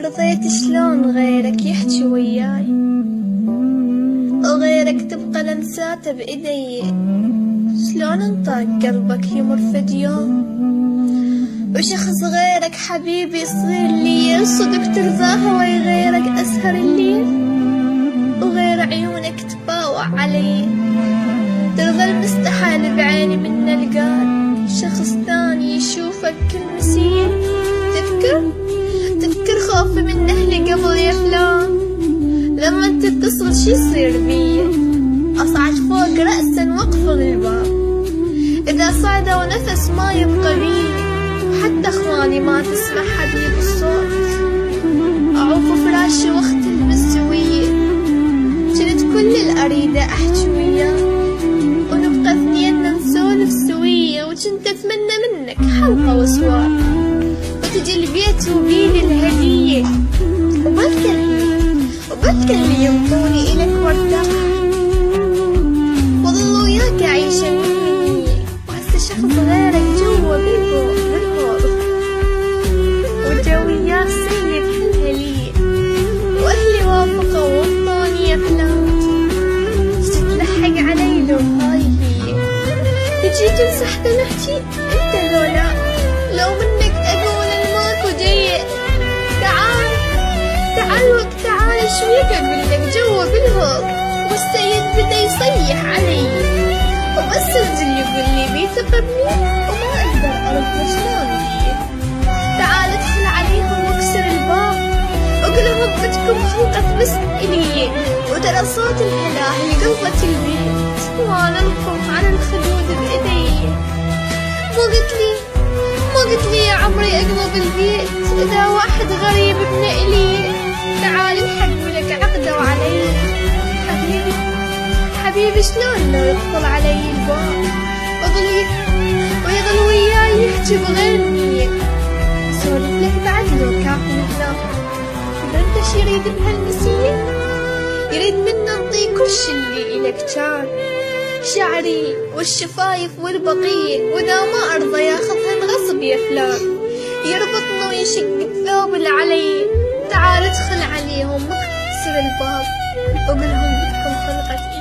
رضيت شلون غيرك يحكي وياي، وغيرك تبقى لمساته بإيدي. شلون انطاك قلبك يمر فد يوم، وشخص غيرك حبيبي يصير لي. صدق ترضاها وي غيرك أسهر الليل، وغير عيونك تباوع علي. ترضى المستحيل بعيني من القال، شخص تاني يشوفك كل مسير. تذكر خوفي من أهلي قبل يا فلان، لما انت تتصل شي يصير بي. أصعد فوق رأسا واقفل الباب، إذا صعدوا نفس ما يبقى بي. حتى اخواني ما تسمع حبيب الصوت، أعوف فراشي واختلف السوية. كنت كل الأريدة أحكي وياه، ونبقى اثنيننا نسولف سوية. وكنت أتمنى منك حلقة وسوار، وتجي البيت وبيدي الهدية. وبلكن اللي ينطوني إلك وارتاح، وظل وياك أعيش مني. وهسه شخص غيرك جوا بالغور، وجوياك سيد هالهلية. وأهلي وافقوا وانطوني أفلام، تتلحق علي لو هاي هي. تجي تنصح تنحكي انت لولا، لو منك أقول الماكو جيء. تعال وقت تعال شويك أقولك جوا بالهوق. والسيد بدا يصيح علي، وبس انزل يقولي بيثقبني، وما أقدر أرد شلون بيه. تعال ادخل عليهم واكسر الباب، وقلهم بدكم خلقة بس إلي. وترى صوت الهلاهل قلبة البيت، وانا القف على الخدود بإيدي. مو قلت لي يا عمري اقلب البيت، اذا واحد غريب ابن إلي. تعال الحق ولك عقده علي. حبيبي شلون لو يدخل علي الباب، ويظل وياي يحكي بغير نية. سولف لك بعد لو كافي هناك، انت شي يريد بهالنسية. يريد منا نطي كل شي اللي إلك كان، شعري والشفايف والبقية. وإذا ما أرضى ياخذهن غصب يا فلان، يربطنا ويشق الثوب اللي علي. تعال ادخل عليهم واكسر الباب، وقلهم بدكم خلقة